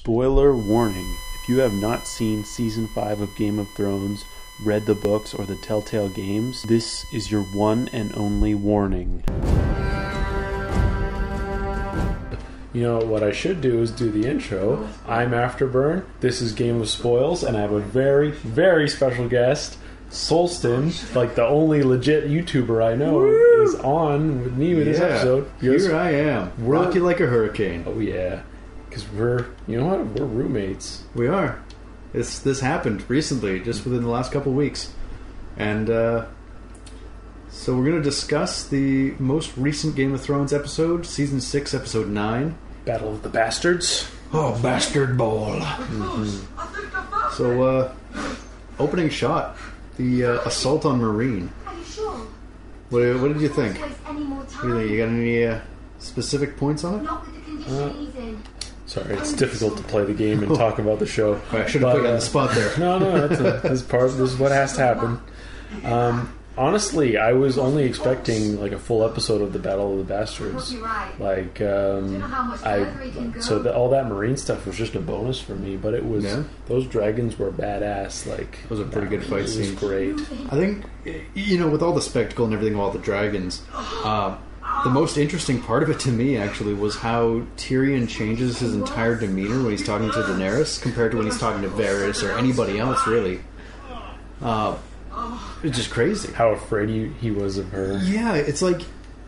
Spoiler warning. If you have not seen Season 5 of Game of Thrones, read the books, or the Telltale games, this is your one and only warning. You know, what I should do is do the intro. I'm Afterburn, this is Game of Spoils, and I have a very, very special guest, Solstin, like the only legit YouTuber I know, is on with me with this episode. Here I am, rock you like a hurricane. Oh yeah, because we're roommates. We are. This happened recently, just within the last couple of weeks. And so we're going to discuss the most recent Game of Thrones episode, Season 6, Episode 9. Battle of the Bastards. Oh, Bastard Ball. Mm-hmm. So, opening shot, the assault on Marine. Are you sure? What did you think? What do you think? You got any specific points on it? Not with the condition he's in. Sorry, it's difficult to play the game and talk about the show. I should have put you on the spot there. No, this is what has to happen. Honestly, I was only expecting like a full episode of the Battle of the Bastards. Like, all that Marine stuff was just a bonus for me. But it was those dragons were badass. Like, it was a pretty good fight scene. It was great. I think with all the spectacle and everything of all the dragons. The most interesting part of it to me, actually, was how Tyrion changes his entire demeanor when he's talking to Daenerys compared to when he's talking to Varys or anybody else, really. It's just crazy. How afraid he was of her. Yeah, it's like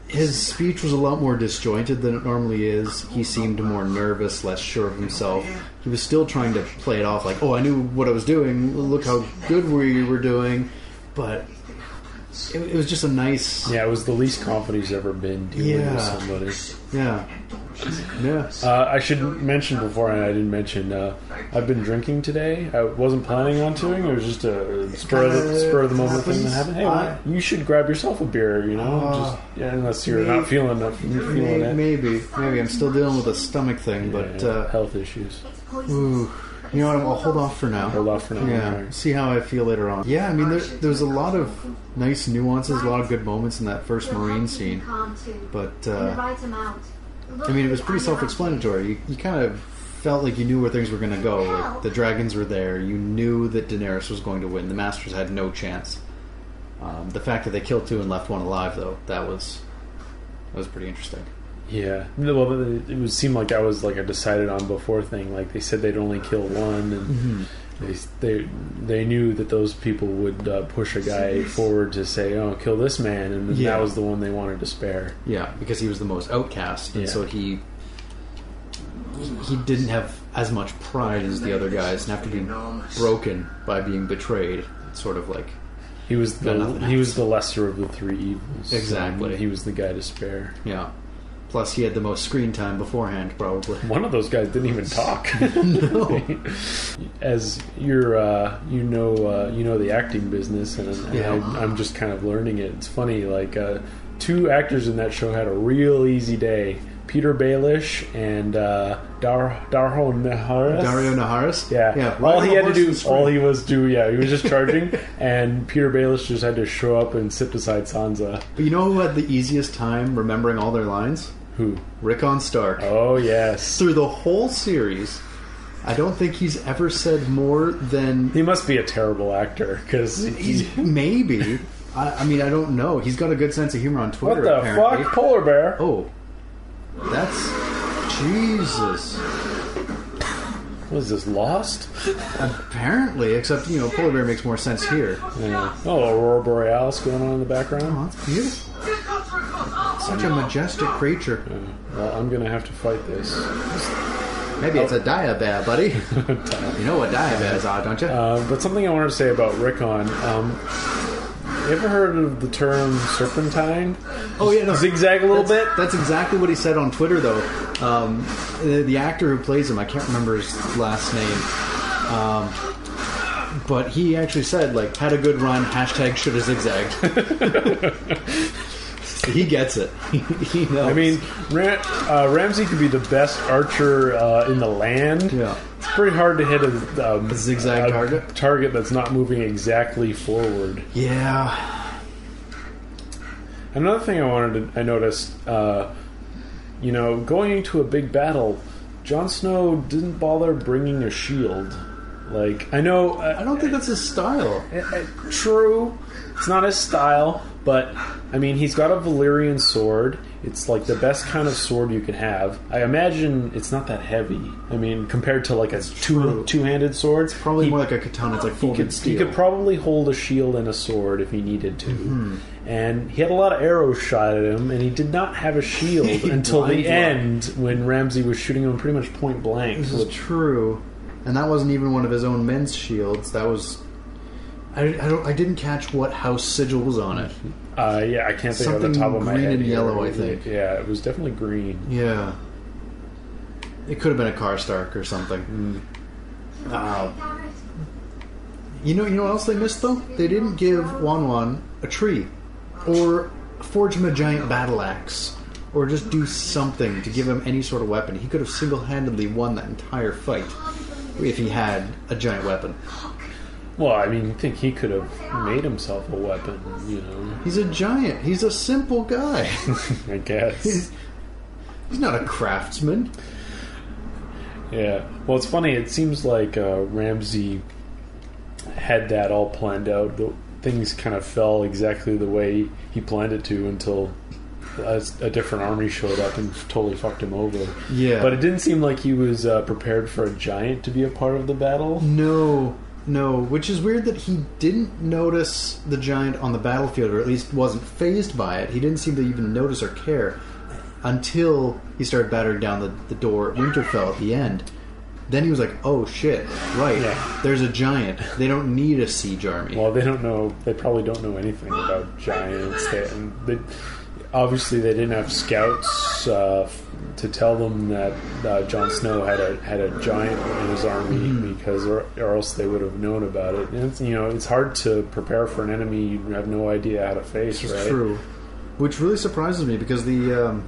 his speech was a lot more disjointed than it normally is. He seemed more nervous, less sure of himself. He was still trying to play it off like, oh, I knew what I was doing. Look how good we were doing. But it was just a nice... Yeah, it was the least confident he's ever been dealing with somebody. Yeah. I should mention before, and I didn't mention, I've been drinking today. I wasn't planning on doing. It was just a spur of the moment thing that happened. Hey, you should grab yourself a beer, unless you're not feeling it. Maybe. I'm still dealing with a stomach thing, but... health issues. Ooh. You know what, I'll hold off for now. Yeah, right. See how I feel later on. Yeah, I mean, there's a lot of nice nuances, a lot of good moments in that first Marine scene. But, I mean, it was pretty self-explanatory. You kind of felt like you knew where things were going to go. Like, the dragons were there. You knew that Daenerys was going to win. The Masters had no chance. The fact that they killed two and left one alive, though, that was pretty interesting. Yeah, well, it seemed like that was like a decided on before thing. Like they said they'd only kill one, and they knew that those people would push a guy forward to say, "Oh, kill this man," and that was the one they wanted to spare. Yeah, because he was the most outcast, and so he didn't have as much pride as the other guys, and have to be broken by being betrayed. It's sort of like he was the lesser of the three evils. Exactly, he was the guy to spare. Yeah. Plus, he had the most screen time beforehand, probably. One of those guys didn't even talk. No. As you're, you know the acting business, and I'm just kind of learning it. It's funny, like two actors in that show had a real easy day. Peter Baelish and Dario Naharis. Yeah. All he was just charging, and Peter Baelish just had to show up and sit beside Sansa. But you know who had the easiest time remembering all their lines? Who? Rickon Stark. Oh, yes. Through the whole series, I don't think he's ever said more than... He must be a terrible actor, because... Maybe. I mean, I don't know. He's got a good sense of humor on Twitter, What the apparently. fuck? Polar bear? Oh. That's... Jesus. What is this, Lost? Apparently, except, Polar Bear makes more sense here. Yeah. Oh, Aurora Borealis going on in the background? Oh, that's beautiful. Such a majestic creature. Yeah. Well, I'm going to have to fight this. Maybe it's a diabear, buddy. You know what diabears are, don't you? But something I wanted to say about Rickon. You ever heard of the term serpentine? Oh, yeah. No, zigzag a little bit? That's exactly what he said on Twitter, though. The actor who plays him, I can't remember his last name. But he actually said, like, had a good run, hashtag should have zigzagged. He gets it. He knows. I mean, Ramsay could be the best archer in the land. Yeah. It's pretty hard to hit a zigzag target that's not moving exactly forward. Yeah. Another thing I noticed, going into a big battle, Jon Snow didn't bother bringing a shield. Like, I know... I don't think that's his style. True. It's not his style, but, I mean, he's got a Valyrian sword. It's, like, the best kind of sword you can have. I imagine it's not that heavy. I mean, compared to, like, a two-handed sword. It's probably more like a katana. It's like folded steel. He could probably hold a shield and a sword if he needed to. Mm-hmm. And he had a lot of arrows shot at him, and he did not have a shield until the end when Ramsay was shooting him pretty much point blank. This is true. And that wasn't even one of his own men's shields. That was... I didn't catch what house sigil was on it. Yeah, I can't think of the top of my head. Something green and yellow, I think. Yeah, it was definitely green. Yeah. It could have been a Karstark or something. You know what else they missed, though? They didn't give Wan a tree. Or forge him a giant battle axe. Or just do something to give him any sort of weapon. He could have single-handedly won that entire fight if he had a giant weapon. Well, I mean, I think he could have made himself a weapon, you know. He's a giant. He's a simple guy. I guess. He's not a craftsman. Yeah. Well, it's funny. It seems like Ramsay had that all planned out. Things kind of fell exactly the way he planned it to until a different army showed up and totally fucked him over. Yeah. But it didn't seem like he was prepared for a giant to be a part of the battle. No, which is weird that he didn't notice the giant on the battlefield, or at least wasn't fazed by it. He didn't seem to even notice or care until he started battering down the door at Winterfell at the end. Then he was like, oh shit, right, there's a giant. They don't need a siege army. Well, they don't know, they probably don't know anything about giants. Obviously they didn't have scouts to tell them that Jon Snow had a giant in his army, because or else they would have known about it. And it's hard to prepare for an enemy you have no idea how to face. Right? It's true. Which really surprises me, because the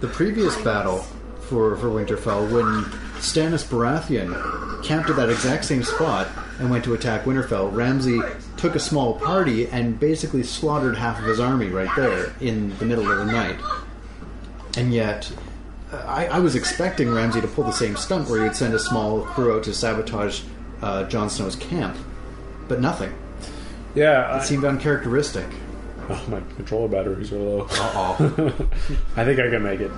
previous battle for Winterfell, when Stannis Baratheon camped at that exact same spot and went to attack Winterfell, Ramsay took a small party and basically slaughtered half of his army right there in the middle of the night. And yet, I was expecting Ramsay to pull the same stunt where he'd send a small crew out to sabotage Jon Snow's camp, but nothing. Yeah, it seemed uncharacteristic. Oh, my controller batteries are low. Uh-oh. I think I can make it.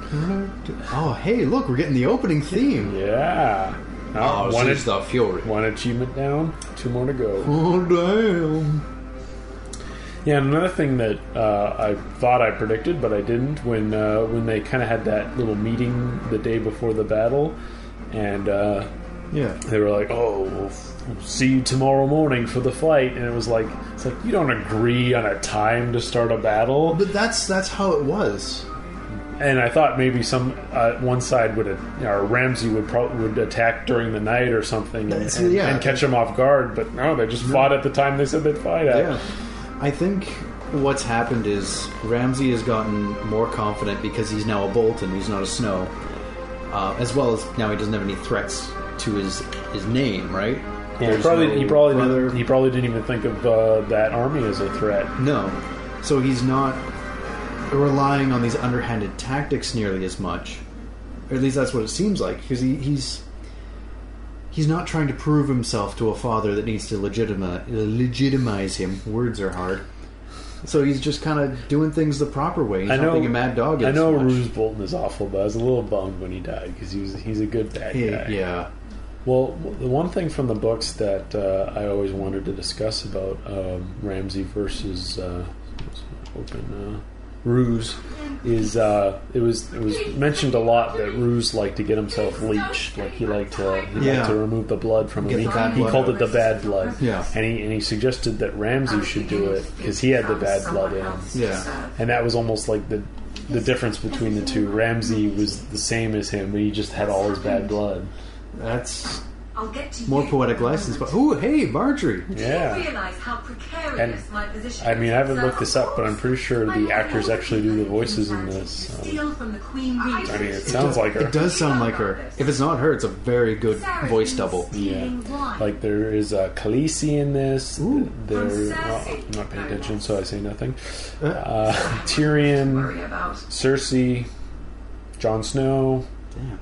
Oh, hey, look, we're getting the opening theme. Yeah. The fury. One achievement down, 2 more to go. Oh, damn. Yeah, and another thing that I thought I predicted, but I didn't, when they kind of had that little meeting the day before the battle, and they were like, oh, we'll see you tomorrow morning for the fight, and it's like you don't agree on a time to start a battle. But that's how it was. And I thought maybe one side would, or Ramsay would attack during the night or something and catch them off guard. But no, they just fought at the time they said they'd fight at. Yeah, I think what's happened is Ramsay has gotten more confident because he's now a Bolton, he's not a Snow, as well as now he doesn't have any threats to his name, right? Yeah, he probably didn't even think of that army as a threat. No, so he's not relying on these underhanded tactics nearly as much, or at least that's what it seems like, because he's not trying to prove himself to a father that needs to legitimize him. Words are hard. So he's just kind of doing things the proper way. He's not being a mad dog. I know Roose Bolton is awful, but I was a little bummed when he died, because he's a good bad guy. Yeah. Well, the one thing from the books that I always wanted to discuss about Ramsay versus Roose is it was mentioned a lot that Roose liked to get himself leeched, like he liked to remove the blood from him. He called it the bad blood. Yeah. And he suggested that Ramsay should do it because he had the bad blood in him. Yeah. And that was almost like the difference between the two. Ramsay was the same as him, but he just had all his bad blood. That's more poetic license. But hey, Marjorie. Yeah. Realize how precarious my position. I mean, I haven't looked this up, but I'm pretty sure the actors actually do the voices in this. I mean, it sounds like her. It does sound like her. If it's not her, it's a very good voice double. Yeah. Like there is Khaleesi in this. Ooh. I'm not paying attention, so I say nothing. Tyrion, Cersei, Jon Snow. Damn.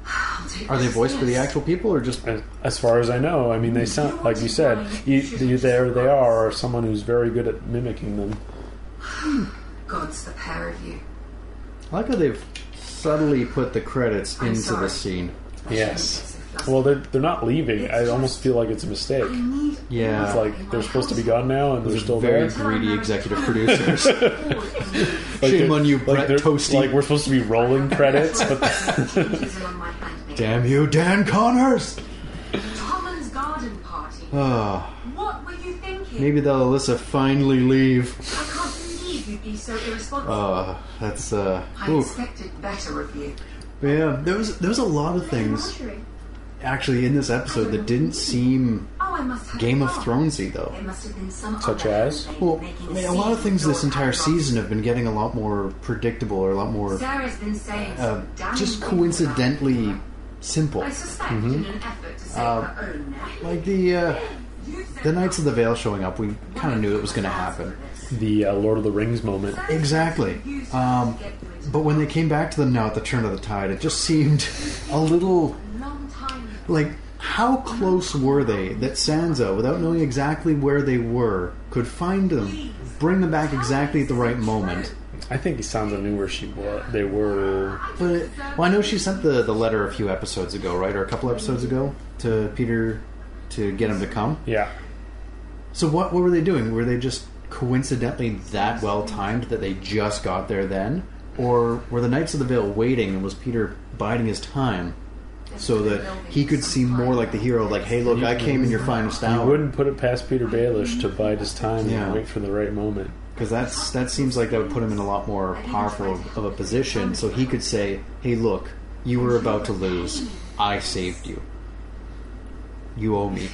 I'll do Are they voiced by the actual people, or just... As far as I know, I mean, they sound, like you said, there they are, or someone who's very good at mimicking them. God's the pair of you. I like how they've subtly put the credits into the scene. Yes. Well, they're not leaving. I almost feel like it's a mistake. Yeah. It's like they're supposed to be gone now, and they're still very there. Greedy executive producers. Shame on you, Brett Toasty. Like we're supposed to be rolling credits, but damn you, Dan Connors! Tommen's garden party. What were you thinking? Maybe they'll Alyssa finally leave. I can't believe you'd be so irresponsible. That's I expected better of you. Yeah, there was a lot of things actually in this episode that didn't seem Game of Thronesy though. Such as? Well, I mean, a lot of things this entire season have been getting a lot more predictable, or a lot more just coincidentally simple. Like the Knights of the Vale showing up, we kind of knew it was going to happen. The Lord of the Rings moment. Exactly. But when they came back to them now at the turn of the tide, it just seemed a little... Like, how close were they that Sansa, without knowing exactly where they were, could find them, bring them back exactly at the right moment? I think Sansa knew where they were. But I know she sent the letter a few episodes ago, right? Or a couple episodes ago to Peter to get him to come? Yeah. So what were they doing? Were they just coincidentally that well timed that they just got there then? Or were the Knights of the Vale waiting, and was Peter biding his time so that he could seem more like the hero, like, hey, look, I came in your finest hour? You wouldn't put it past Peter Baelish to bide his time and wait for the right moment. Because that seems like that would put him in a lot more powerful of a position, so he could say, hey, look, you were about to lose. I saved you. You owe me.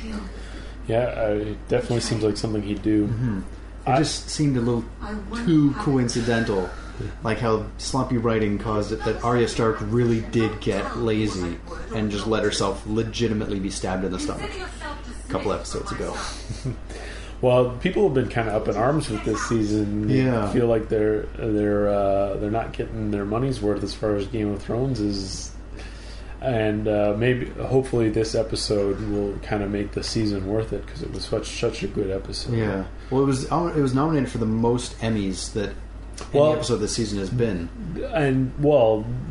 Yeah, it definitely seems like something he'd do. Mm-hmm. It just seemed a little too coincidental. Like how sloppy writing caused it that Arya Stark really did get lazy and just let herself legitimately be stabbed in the stomach a couple episodes ago. Well, people have been kind of up in arms with this season. They feel like they're not getting their money's worth as far as Game of Thrones is, and hopefully this episode will kind of make the season worth it because it was such a good episode. Yeah. Well, it was nominated for the most Emmys that any episode this season has been. And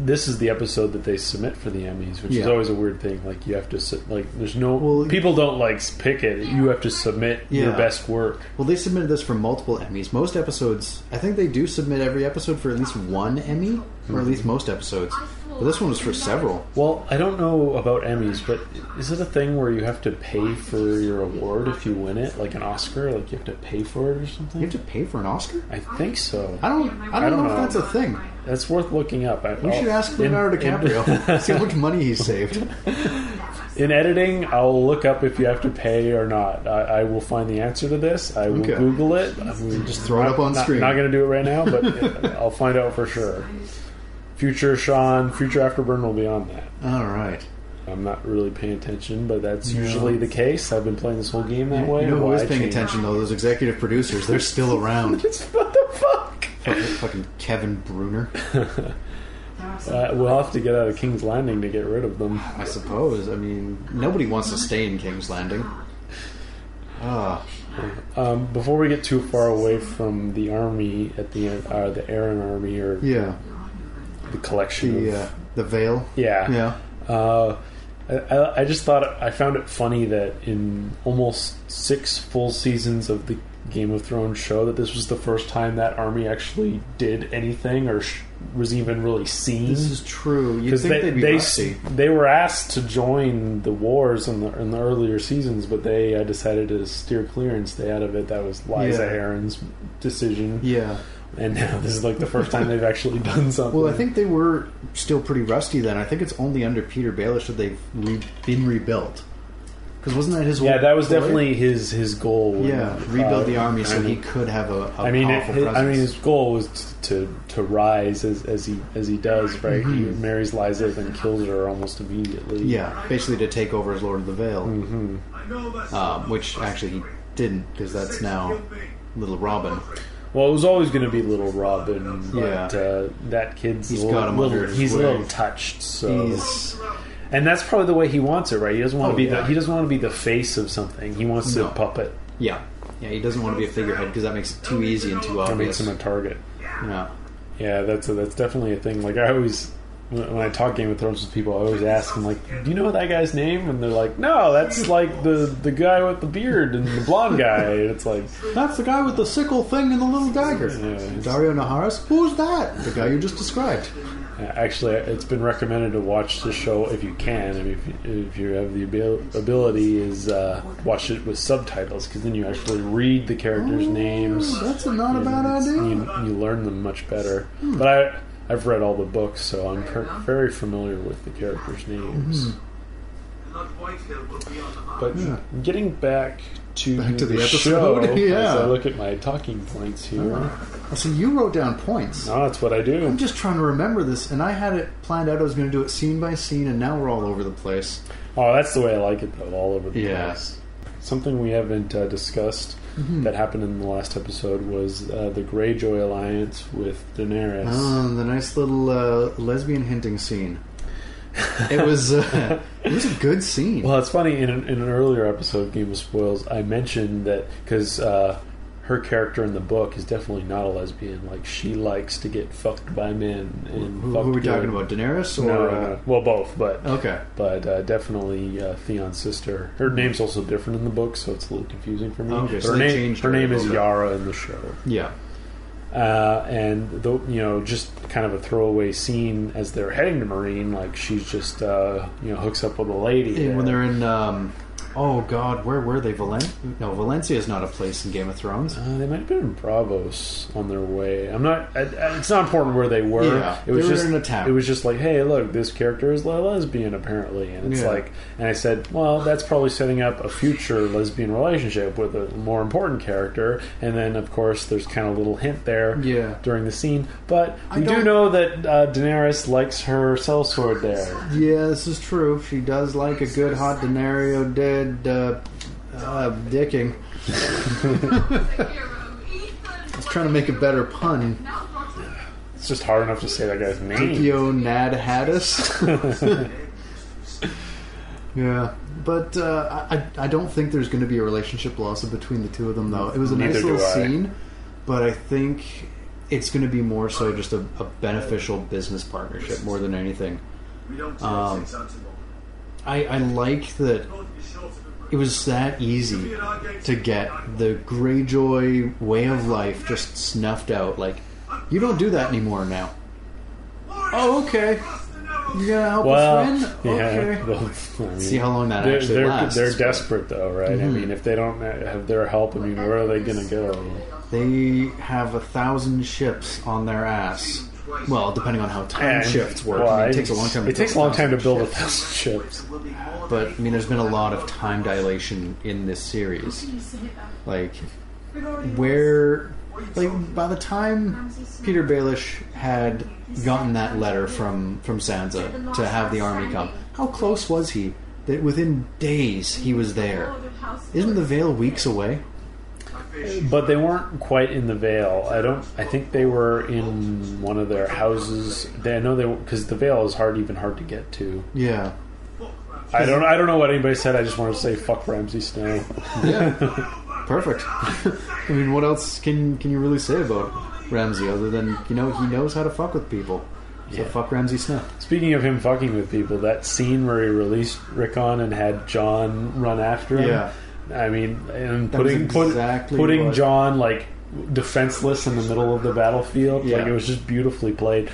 this is the episode that they submit for the Emmys, which is always a weird thing. Like you have to there's no people don't pick it. You have to submit your best work. Well, they submitted this for multiple Emmys. Most episodes, I think they do submit every episode for at least one Emmy, or at least most episodes. But this one was for several. Well, I don't know about Emmys, but is it a thing where you have to pay for your award if you win it, like an Oscar? Like you have to pay for it or something? You have to pay for an Oscar? I think so. I don't know if that's a thing. That's worth looking up. We should ask Leonardo DiCaprio. See how much money he saved. In editing, I'll look up if you have to pay or not. I will find the answer to this. I will Google it. Just throw it up on screen. Not going to do it right now, but I'll find out for sure. Future Afterburn will be on that. All right. I'm not really paying attention, but that's usually the case. I've been playing this whole game that way. You know who is paying attention, though? Those executive producers. They're still around. What the fuck? Fucking Kevin Bruner. We'll have to get out of King's Landing to get rid of them. I suppose. I mean, nobody wants to stay in King's Landing. Before we get too far away from the army at the end, the Aaron army, or the collection, the Vale. Yeah. I just thought I found it funny that in almost 6 full seasons of the Game of Thrones show that this was the first time that army actually did anything or was even really seen. This is true. You'd think they'd be rusty. They were asked to join the wars in the earlier seasons, but they decided to steer clear and stay out of it. That was Liza Aaron's decision. Yeah. And now this is like the first time they've actually done something. Well, I think they were still pretty rusty then. I think it's only under Peter Baelish that they've been rebuilt. Because wasn't that his goal? Yeah, that was definitely his goal. Rebuild the army so he could have a powerful presence. I mean, his goal was to rise as he does, right? Mm-hmm. He marries Liza, then kills her almost immediately. Yeah, basically to take over as Lord of the Vale. Mm-hmm. Which actually he didn't, because that's now Little Robin. Well, it was always going to be Little Robin, but that kid's he's a little touched. So And that's probably the way he wants it, right? He doesn't want to be he doesn't want to be the face of something. He wants to puppet. Yeah. Yeah, he doesn't want to be a figurehead because that makes it too easy and too obvious. That makes him a target. Yeah. Yeah, that's definitely a thing. Like, I always, when I talk Game of Thrones with people, I always ask them, like, do you know that guy's name? And they're like, no, that's like the guy with the beard and the blonde guy. And it's like, that's the guy with the sickle thing and the little dagger. Yeah, Dario Naharis? Who's that? The guy you just described. Actually, it's been recommended to watch the show if you can. I mean, if you have the ability, is watch it with subtitles, because then you actually read the characters' names. That's not a bad idea. You learn them much better. But I've read all the books, so I'm very familiar with the characters' names. But getting back to the episode, as I look at my talking points here. So you wrote down points. No, that's what I do. I'm just trying to remember this, and I had it planned out. I was going to do it scene by scene, and now we're all over the place. Oh, that's the way I like it, though, all over the place. Something we haven't discussed that happened in the last episode was the Greyjoy alliance with Daenerys. Oh, the nice little lesbian hinting scene. It was a good scene. Well, it's funny, in an earlier episode of Game of Spoils, I mentioned that because her character in the book is definitely not a lesbian. Like, she likes to get fucked by men. And who are we talking about, Daenerys? Or, no. Well, both, but okay. But definitely Theon's sister. Her name's also different in the book, so it's a little confusing for me. Okay, so her name is Yara in the show. Yeah. And just kind of a throwaway scene as they're heading to Marine, like she's just hooks up with a lady. When they're in oh God, where were they? Valencia is not a place in Game of Thrones. They might have been in Bravos on their way. I'm not. It's not important where they were. Yeah, it was in a town. It was just like, hey, look, this character is a lesbian apparently, and it's like, and I said, well, that's probably setting up a future lesbian relationship with a more important character, and then of course there's kind of a little hint there during the scene, but we do know that Daenerys likes her sellsword there. Yeah, this is true. She does like a good hot Daenerys dead dicking. I was trying to make a better pun. It's just hard enough to say that guy's name. Diccio Nad Haddis. Yeah, but I don't think there's going to be a relationship blossom between the two of them, though. It was a nice little scene, but I think it's going to be more so just a beneficial business partnership more than anything. I like that it was that easy to get the Greyjoy way of life just snuffed out. Like, you don't do that anymore now. Oh, okay. You're gonna help us win? Okay. I mean, see how long that actually lasts. They're desperate, though, right? I mean, if they don't have their help, I mean, where are they going to go? They have 1,000 ships on their ass. Well, depending on how time shifts work. Well, I mean, it takes a long time. It takes a long time to build 1,000 ships. But I mean, there's been a lot of time dilation in this series. Like, by the time Peter Baelish had gotten that letter from Sansa to have the army come, how close was he that within days he was there? Isn't the Vale weeks away? But they weren't quite in the Vale. I think they were in one of their houses. I know they because the Vale is even hard to get to. Yeah. I don't know what anybody said. I just wanted to say fuck Ramsay Snow. Yeah. Perfect. I mean, what else can you really say about Ramsay other than he knows how to fuck with people? So fuck Ramsay Snow. Speaking of him fucking with people, that scene where he released Rickon and had Jon run after him. Yeah. I mean, and putting Jon like defenseless in the middle of the battlefield, like it was just beautifully played,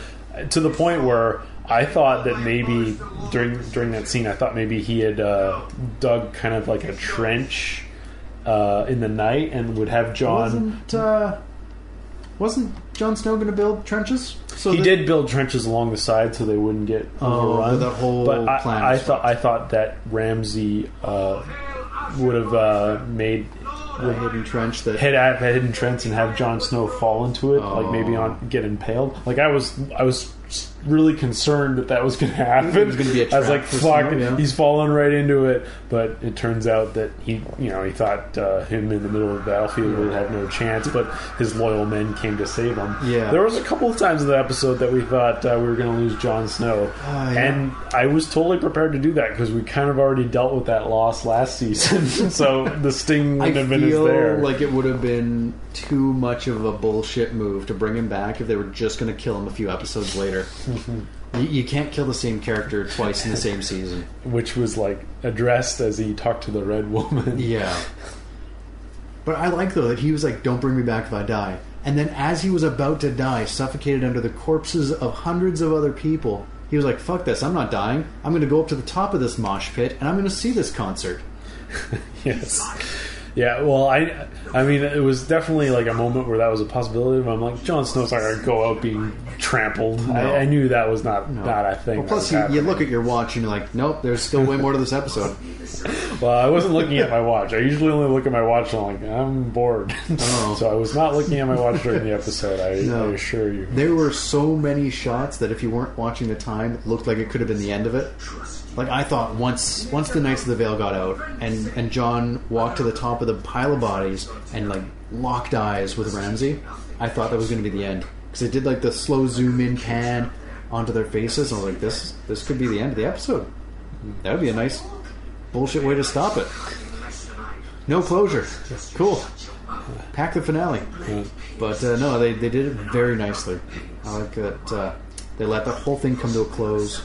to the point where I thought that maybe during that scene, I thought maybe he had dug kind of like a trench in the night and would have Jon. Wasn't Jon Snow going to build trenches? So he did build trenches along the side so they wouldn't get overrun. The whole plan. I thought that Ramsay would have made a hidden trench that had a hidden trench and have Jon Snow fall into it, like maybe get impaled. Like I was really concerned that was going to happen. It was going to be a trap. I was like, fuck, he's fallen right into it. But it turns out that he thought him in the middle of the battlefield would have no chance, but his loyal men came to save him. Yeah. There was a couple of times in the episode that we thought we were going to lose Jon Snow. And I was totally prepared to do that because we kind of already dealt with that loss last season. So the sting wouldn't have been as there. I feel like it would have been too much of a bullshit move to bring him back if they were just going to kill him a few episodes later. You can't kill the same character twice in the same season. Which was like addressed as he talked to the Red Woman. Yeah. But I like though that he was like, don't bring me back if I die. And then as he was about to die, suffocated under the corpses of hundreds of other people, he was like, fuck this, I'm not dying. I'm going to go up to the top of this mosh pit and I'm going to see this concert. Yes. Yeah, well, I mean, it was definitely like a moment where that was a possibility. But I'm like, Jon Snow's not going to go out being trampled. No. I knew that was not a thing. Well, plus, you look at your watch and you're like, nope, there's still way more to this episode. Well, I wasn't looking at my watch. I usually only look at my watch and I'm like, I'm bored. Oh. So I was not looking at my watch during the episode, I assure you. There were so many shots that if you weren't watching the time, it looked like it could have been the end of it. Like, I thought once the Knights of the Vale got out and Jon walked to the top of the pile of bodies and, like, locked eyes with Ramsay, I thought that was going to be the end. Because it did, like, the slow zoom-in pan onto their faces, and I was like, this could be the end of the episode. That would be a nice bullshit way to stop it. No closure. Cool. Pack the finale. But, no, they did it very nicely. I like that they let the whole thing come to a close.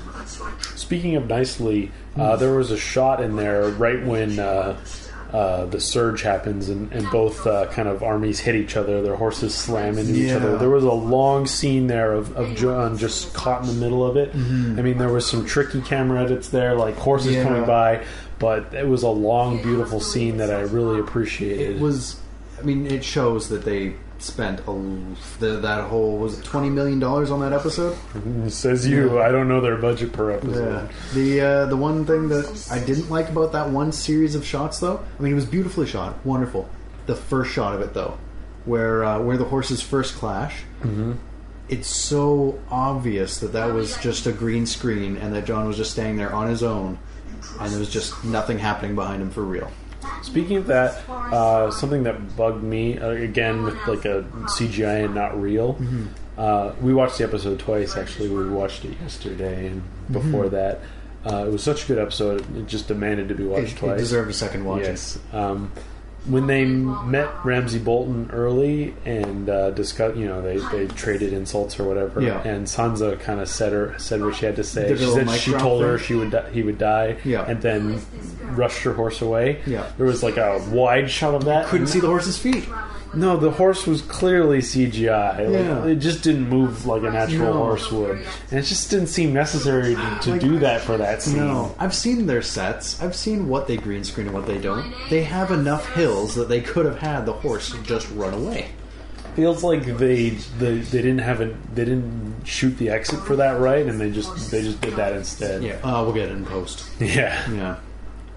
Speaking of nicely, there was a shot in there right when the surge happens and both kind of armies hit each other. Their horses slam into each other. There was a long scene there of Jon just caught in the middle of it. I mean, there was some tricky camera edits there, like horses coming by, but it was a long, beautiful scene that I really appreciated. It was, I mean, it shows that they spent that whole, was it $20 million on that episode? Says you. I don't know their budget per episode. The one thing that I didn't like about that one series of shots, though, I mean, it was beautifully shot, wonderful. The first shot of it, though, where the horses first clash, it's so obvious that was just a green screen and that Jon was just standing there on his own and there was just nothing happening behind him for real. Speaking of that, something that bugged me, again, with like a CGI and not real, we watched the episode twice, actually. We watched it yesterday and before that. It was such a good episode, it just demanded to be watched twice. It deserved a second watch. Yes. When they met Ramsay Bolton early and discussed, they traded insults or whatever, and Sansa kind of said what she had to say. She said she told her he would die, and then rushed her horse away. There was like a wide shot of that. Couldn't see the horse's feet. No, the horse was clearly CGI. It just didn't move like a natural horse would. And it just didn't seem necessary to do that for that scene. No. I've seen their sets. I've seen what they green screen and what they don't. They have enough hills that they could have had the horse just run away. Feels like they didn't shoot the exit for that right, and they just did that instead. Yeah, we'll get it in post. Yeah.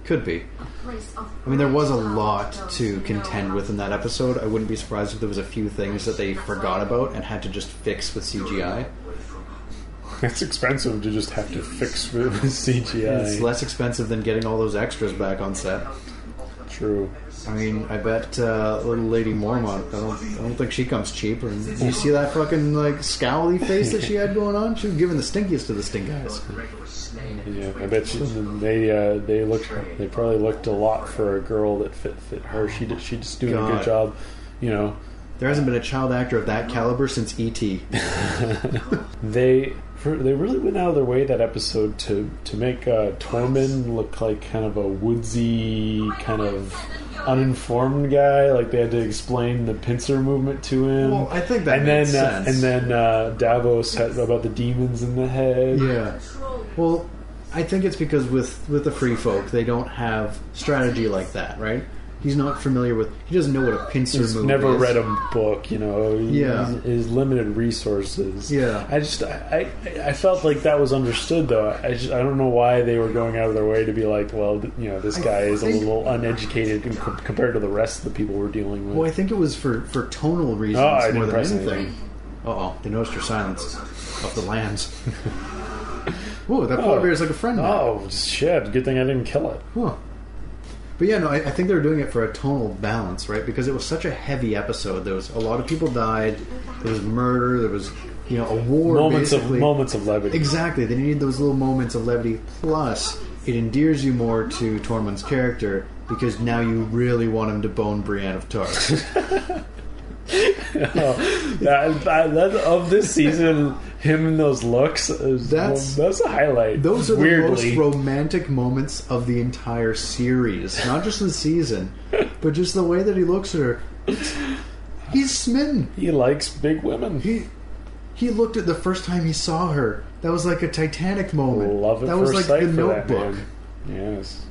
Could be. I mean, there was a lot to contend with in that episode. I wouldn't be surprised if there was a few things that they forgot about and had to just fix with CGI. It's expensive to just have to fix with CGI. It's less expensive than getting all those extras back on set. True. I mean, I bet little Lady Mormont, I don't think she comes cheap. And you see that fucking like scowly face that she had going on? She was giving the stinkiest to the stink guys. Yeah, I bet they probably looked a lot for a girl that fit her. She's just doing a good job, There hasn't been a child actor of that caliber since E.T. They really went out of their way that episode to make Tormund look like kind of a woodsy, kind of uninformed guy. Like they had to explain the pincer movement to him. Well, I think that makes sense. And then Davos had about the demons in the head. Yeah. Well, I think it's because with the free folk, they don't have strategy like that, right? He's not familiar with... He doesn't know what a pincer move is. He's never read a book, His limited resources. Yeah. I felt like that was understood, though. I don't know why they were going out of their way to be like, well, this guy is a little uneducated compared to the rest of the people we're dealing with. Well, I think it was for tonal reasons more than anything. Uh-oh, they noticed your silence. of the lambs. Whoa, that polar bear is like a friend now. Oh, shit. Good thing I didn't kill it. Huh. But yeah, no, I think they were doing it for a tonal balance, right? Because it was such a heavy episode. There was a lot of people died. There was murder. There was, a war. Moments of levity. Exactly. They needed those little moments of levity. Plus, it endears you more to Tormund's character because now you really want him to bone Brienne of Tarth. Of this season, him and those looks, that's a highlight. Those are the most romantic moments of the entire series. Not just the season, but just the way that he looks at her. He's smitten. He likes big women. He looked at the first time he saw her. That was like a Titanic moment. Love it. That was like the Notebook. Yes.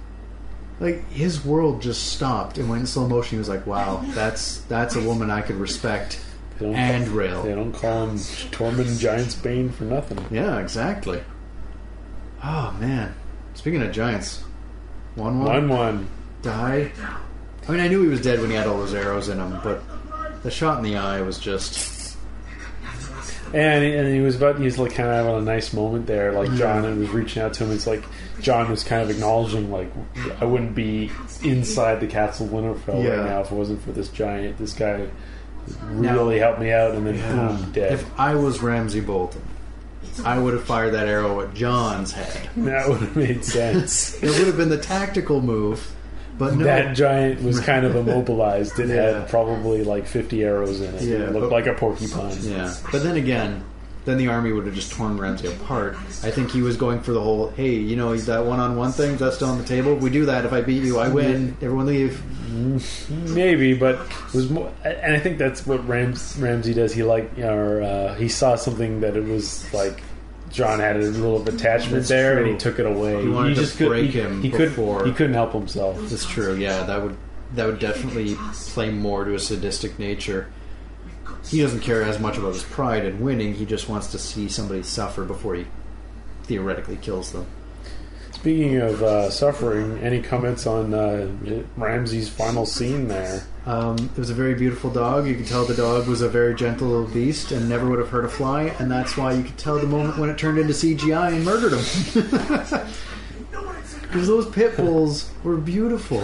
Like, his world just stopped and went in slow motion. He was like, wow, that's a woman I could respect and rail. They don't call him Tormund Giantsbane for nothing. Yeah, exactly. Oh, man. Speaking of giants, 1-1. Die. I mean, I knew he was dead when he had all those arrows in him, but the shot in the eye was just... And he was like kind of having a nice moment there. Like Jon was reaching out to him. It's like Jon was kind of acknowledging, like, I wouldn't be inside the castle of Winterfell right now if it wasn't for this giant. This guy really helped me out, and then boom, dead. If I was Ramsay Bolton, I would have fired that arrow at Jon's head. That would have made sense. It would have been the tactical move. But no. That giant was kind of immobilized. It had probably like 50 arrows in it. Yeah, it looked like a porcupine. Yeah, but then again, the army would have just torn Ramsay apart. I think he was going for the whole, hey, that one-on-one thing, that's still on the table. We do that. If I beat you, I win. Everyone leave. Maybe, but it was more, and I think that's what Ramsay does. He he saw something that it was like Jon had a little attachment there, and he took it away. He wanted to break him before. He couldn't help himself. That's true. Yeah, that would definitely play more to a sadistic nature. He doesn't care as much about his pride in winning. He just wants to see somebody suffer before he theoretically kills them. Speaking of suffering, any comments on Ramsay's final scene there? It was a very beautiful dog. You could tell the dog was a very gentle little beast and never would have hurt a fly, and that's why you could tell the moment when it turned into CGI and murdered him. Because those pit bulls were beautiful.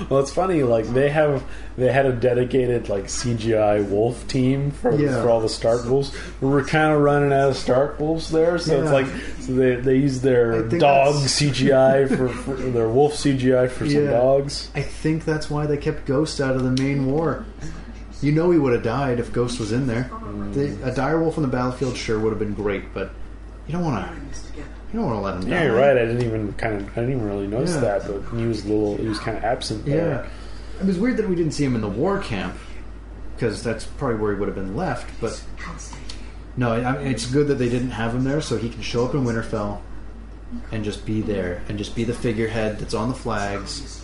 Well, it's funny. Like they had a dedicated like CGI wolf team for all the Stark wolves. We were kind of running out of Stark wolves there, so it's like they used their dog CGI for their wolf CGI for some dogs. I think that's why they kept Ghost out of the main war. He would have died if Ghost was in there. A dire wolf on the battlefield sure would have been great, but you don't want to. You don't want to let him die. Yeah, you're right. I didn't even really notice that, but he was kind of absent there. It was weird that we didn't see him in the war camp, because that's probably where he would have been left. But no, it's good that they didn't have him there, so he can show up in Winterfell and just be there and just be the figurehead that's on the flags.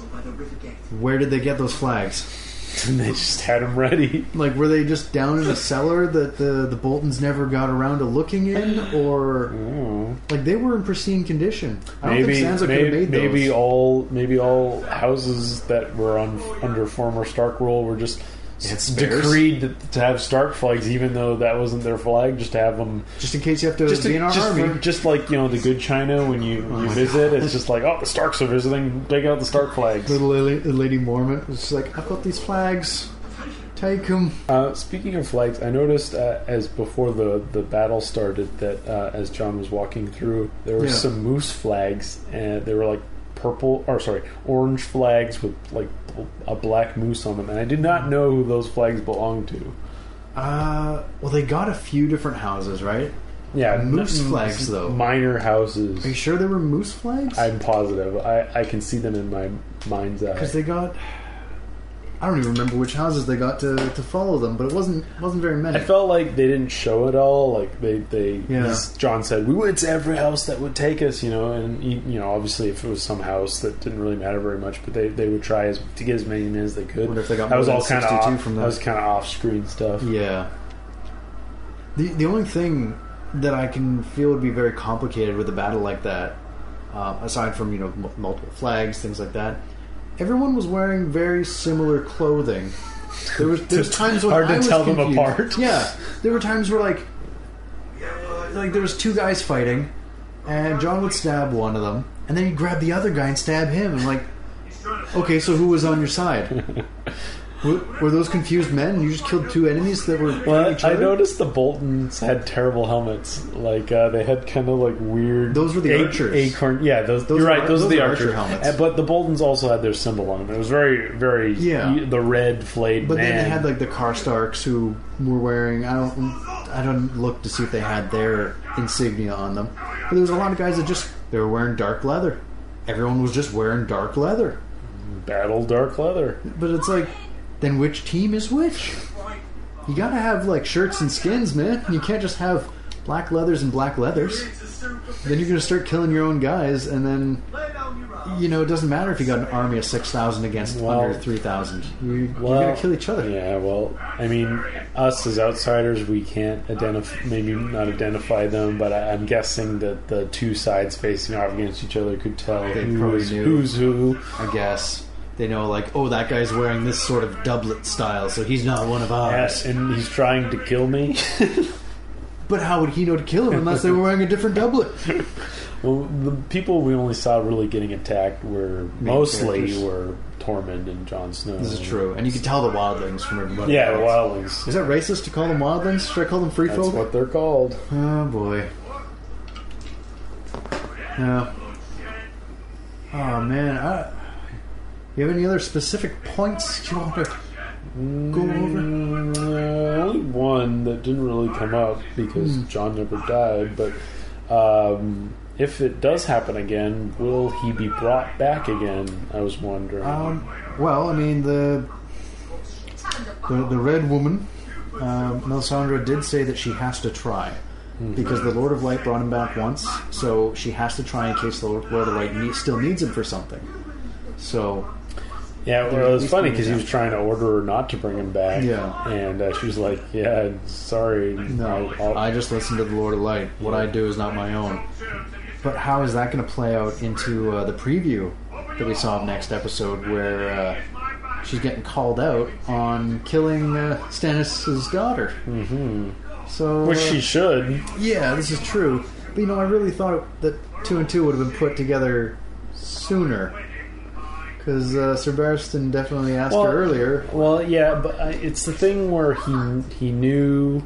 Where did they get those flags? And they just had them ready. Like, were they just down in a cellar that the Boltons never got around to looking in, or like they were in pristine condition? I don't think Sansa could have made those. Maybe all houses that were under former Stark rule were just decreed to have Stark flags, even though that wasn't their flag. Just to have them, just in case you have to be in our army. Just like the good China when you visit, it's just like, oh, the Starks are visiting. Take out the Stark flags. Little Lady Mormont was like, I've got these flags. Take them. Speaking of flags, I noticed as before the battle started that as Jon was walking through, there were some moose flags, and they were like orange flags with like a black moose on them, and I did not know who those flags belonged to. Well, they got a few different houses, right? Yeah, moose flags though. Minor houses. Are you sure they were moose flags? I'm positive. I can see them in my mind's eye. Because they got. I don't even remember which houses they got to follow them, but it wasn't very many. I felt like they didn't show it all. Like they Jon said, we went to every house that would take us, and obviously if it was some house that didn't really matter very much, but they would try to get as many men as they could. I wonder if they got that was more all than kind of 62 from that. That was kind of off-screen stuff. Yeah. The only thing that I can feel would be very complicated with a battle like that, aside from multiple flags, things like that. Everyone was wearing very similar clothing. There was times when hard I was to tell confused. them apart. Yeah, there were times where like like there was two guys fighting, and John would stab one of them, and then he'd grab the other guy and stab him. And like, okay, so who was on your side? Were those confused men? You just killed two enemies that were well, each other? I noticed the Boltons had terrible helmets. Like they had kind of like weird. Those were the archers. Acorn. Yeah, those you're right. Those are the archer helmets. But the Boltons also had their symbol on them. It was very, very the red flayed. But man. then they had like the Karstarks who were wearing. I don't look to see if they had their insignia on them. But there was a lot of guys that they were wearing dark leather. Everyone was just wearing dark leather. Battle dark leather. But it's like. Then which team is which? You gotta have like shirts and skins, man. You can't just have black leathers and black leathers. Then you're gonna start killing your own guys, and then it doesn't matter if you got an army of 6,000 against under 3,000. You're gonna kill each other. Yeah, well, I mean, us as outsiders, we can't maybe not identify them, but I'm guessing that the two sides facing off against each other could tell who's who. I guess. They know, like, oh, that guy's wearing this sort of doublet style, so he's not one of ours. Yeah, and he's trying to kill me. But how would he know to kill him unless they were wearing a different doublet? Well, the people we only saw really getting attacked were Tormund and Jon Snow. This is true. And you can tell the wildlings from everybody. Yeah, the wildlings. Is that racist to call them wildlings? Should I call them free folk? That's what they're called. Oh, boy. Yeah. Oh, man. You have any other specific points you want to go over? Only one that didn't really come up because John never died. But if it does happen again, will he be brought back again? I was wondering. Well, I mean, the Red Woman, Melisandre, did say that she has to try. Because the Lord of Light brought him back once, so she has to try in case the Lord of Light still needs him for something. So... Yeah, well, it was funny because he was trying to order her not to bring him back. Yeah. And she was like, yeah, sorry. No, I just listen to the Lord of Light. What I do is not my own. But how is that going to play out into the preview that we saw of next episode where she's getting called out on killing Stannis' daughter? Mm-hmm. So, which she should. Yeah, this is true. But, I really thought that 2 and 2 would have been put together sooner. Because Sir Barristan definitely asked her earlier. Well, yeah, but it's the thing where he knew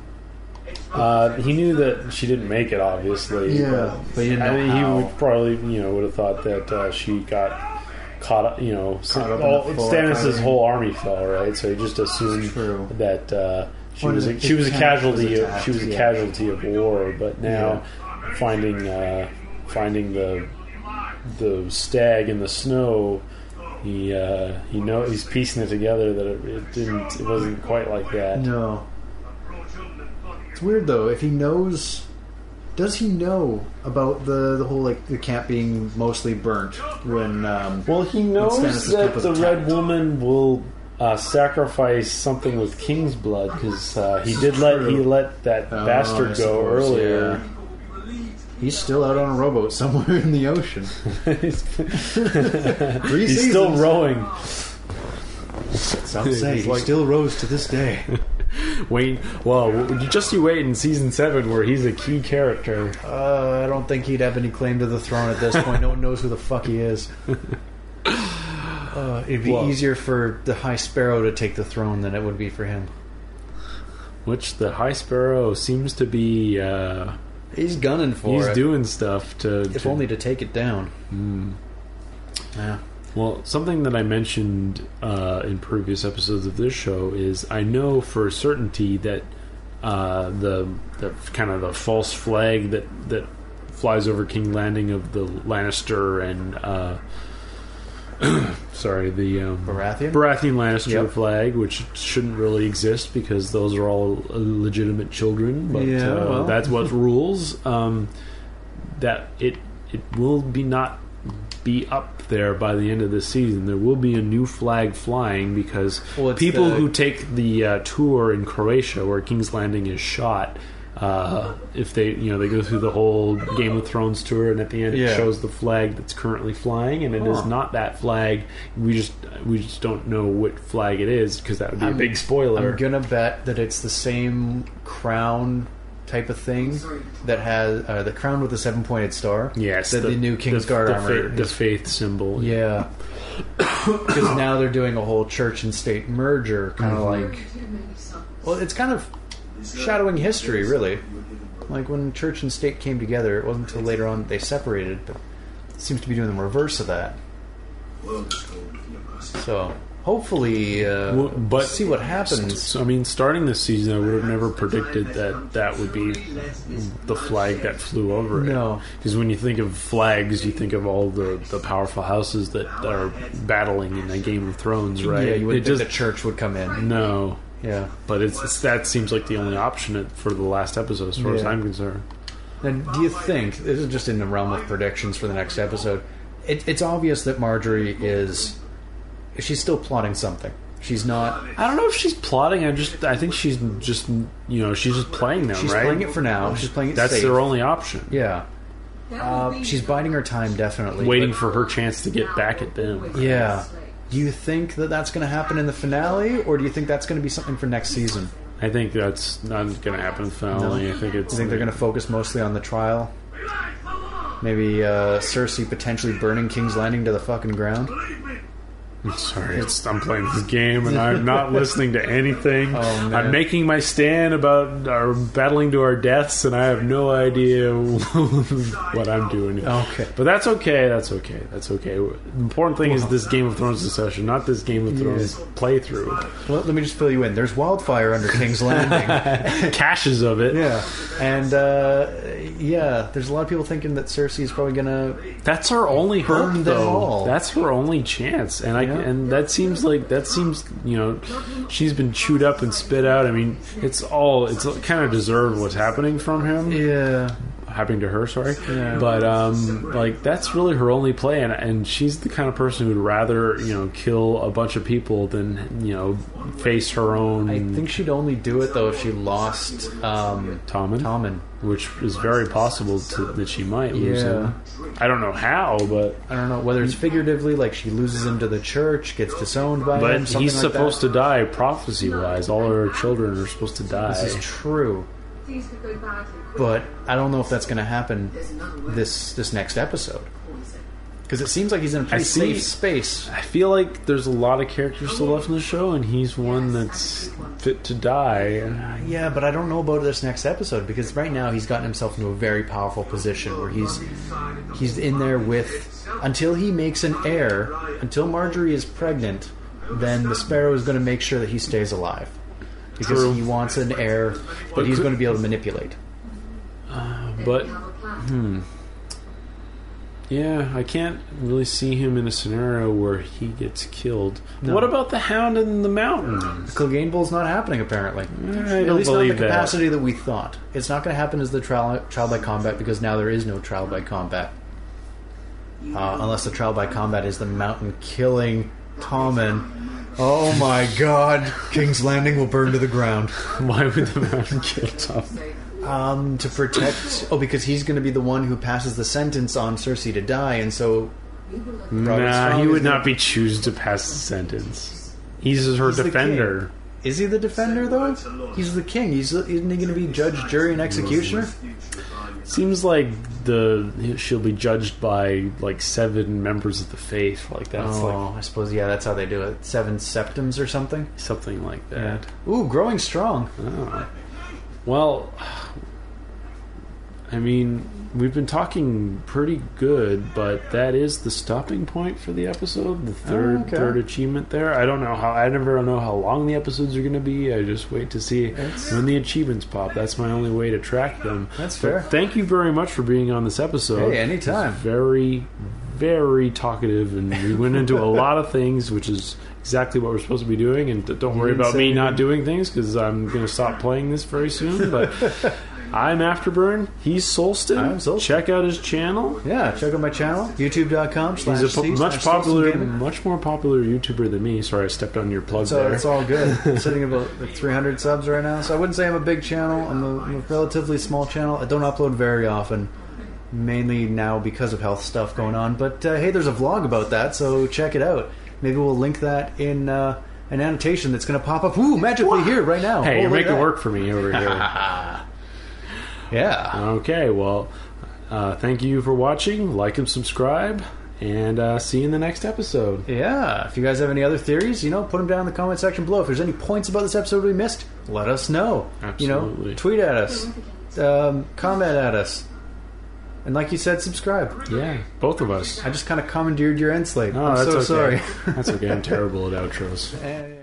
that she didn't make it, obviously. Yeah, but he didn't know how. He would probably would have thought that she got caught up. Stannis' whole army fell, right? So he just assumed that she was a casualty. She was a casualty of war. But now finding the stag in the snow. He's piecing it together that it wasn't quite like that. No. It's weird though. If he knows, does he know about the whole the camp being mostly burnt when? Well, he knows that the Red Woman will sacrifice something with king's blood because he let that bastard go earlier. Yeah. He's still out on a rowboat somewhere in the ocean. He's still rowing. Some say he still rows to this day. You wait in season 7 where he's a key character. I don't think he'd have any claim to the throne at this point. No one knows who the fuck he is. It'd be easier for the High Sparrow to take the throne than it would be for him. Which the High Sparrow seems to be... He's gunning for it. He's doing stuff if only to take it down. Yeah. Well, something that I mentioned in previous episodes of this show is I know for certainty that the kind of the false flag that flies over King Landing of the Lannister and the Baratheon Lannister flag, which shouldn't really exist because those are all legitimate children. But that's what rules. That it will not be up there by the end of the season. There will be a new flag flying because people who take the tour in Croatia, where King's Landing is shot. If they go through the whole Game of Thrones tour, and at the end it shows the flag that's currently flying, and it is not that flag. We just don't know what flag it is because that would be a big spoiler. I'm gonna bet that it's the same crown type of thing that has the crown with the 7-pointed star. Yes, the new Kingsguard armor. The faith symbol. Yeah. Because now they're doing a whole church and state merger, kind of like... Well, it's kind of shadowing history, really. Like when church and state came together, it wasn't until later on that they separated, but it seems to be doing the reverse of that. So... hopefully, but see what happens. I mean, starting this season, I would have never predicted that would be the flag that flew over it. No. Because when you think of flags, you think of all the powerful houses that are battling in the Game of Thrones, right? Yeah, you wouldn't think the church would come in. No. Yeah. But that seems like the only option for the last episode, as far as I'm concerned. And do you think, this is just in the realm of predictions for the next episode, it's obvious that Marjorie is... she's still plotting something. She's not... I don't know if she's plotting. I think she's just, she's just playing them, she's right? She's playing it for now. She's playing it That's safe. their only option. Yeah. She's biding her time, definitely. Waiting for her chance to get back at them. Yeah. Do you think that that's going to happen in the finale, or do you think that's going to be something for next season? I think that's not going to happen in the finale. No. I think it's... You think they're going to focus mostly on the trial? Maybe Cersei potentially burning King's Landing to the fucking ground? I'm sorry, I'm playing this game and I'm not listening to anything. Oh, man. I'm making my stand about our battling to our deaths, and I have no idea what I'm doing. Okay, but that's okay. That's okay. The important thing is this Game of Thrones discussion, not this Game of Thrones playthrough. Well, let me just fill you in. There's wildfire under King's Landing, caches of it. Yeah, and there's a lot of people thinking that Cersei is probably gonna. That's her only hope, though. All. That's her only chance, and that seems she's been chewed up and spit out. I mean, it's kind of deserved what's happening from him. Yeah. Happening to her, sorry. Yeah. But that's really her only play, and she's the kind of person who'd rather kill a bunch of people than face her own. I think she'd only do it though if she lost Tommen, which is very possible that she might lose him. I don't know how, but I don't know whether it's figuratively, like she loses him to the church, gets disowned by him. But he's supposed to die, prophecy-wise. All her children are supposed to die. This is true. But I don't know if that's going to happen this next episode. Because it seems like he's in a pretty safe space. I feel like there's a lot of characters still left in the show, and he's one that's fit to die. Yeah, but I don't know about this next episode, because right now he's gotten himself into a very powerful position where he's in there with... Until he makes an heir, until Marjorie is pregnant, then the Sparrow is going to make sure that he stays alive. Because he wants an heir that he's going to be able to manipulate. Yeah, I can't really see him in a scenario where he gets killed. No. What about the Hound in the Mountain? The Clegane Bull's not happening, apparently. I At don't least not in believe the capacity that we thought. It's not going to happen as the trial by combat, because now there is no trial by combat. Unless the trial by combat is the Mountain killing Tommen. Oh my god. King's Landing will burn to the ground. Why would the Mountain kill Tommen? To protect... because he's going to be the one who passes the sentence on Cersei to die, and so... Nah, he would not be choose to pass the sentence. He's her defender. Is he the defender, though? He's the king. Isn't he going to be judge, jury, and executioner? Seems like she'll be judged by 7 members of the faith. I suppose that's how they do it. 7 septums or something. Something like that. Yeah. Ooh, growing strong. Oh. Well, I mean, we've been talking pretty good, but that is the stopping point for the episode. The third achievement there. I never know how long the episodes are going to be. I just wait to see when the achievements pop. That's my only way to track them. That's fair. But thank you very much for being on this episode. Hey, anytime. Very, very talkative, and we went into a lot of things, which is exactly what we're supposed to be doing. And don't worry about me not doing things, because I'm going to stop playing this very soon. But I'm Afterburn. He's Solstin. I'm Solstin. Check out his channel. Yeah, check out my channel. YouTube.com/. He's a much more popular YouTuber than me. Sorry, I stepped on your plug there. It's all good. I'm sitting about 300 subs right now, so I wouldn't say I'm a big channel. I'm a relatively small channel. I don't upload very often, mainly now because of health stuff going on. But hey, there's a vlog about that, so check it out. Maybe we'll link that in an annotation that's going to pop up magically here right now. Hey, you're making work for me over here. Yeah. Okay, well, thank you for watching. Like and subscribe. And see you in the next episode. Yeah. If you guys have any other theories, put them down in the comment section below. If there's any points about this episode we missed, let us know. Absolutely. Tweet at us. Comment at us. And like you said, subscribe. Yeah, both of us. I just kind of commandeered your end slate. Oh, I'm that's so okay. sorry. That's okay. I'm terrible at outros.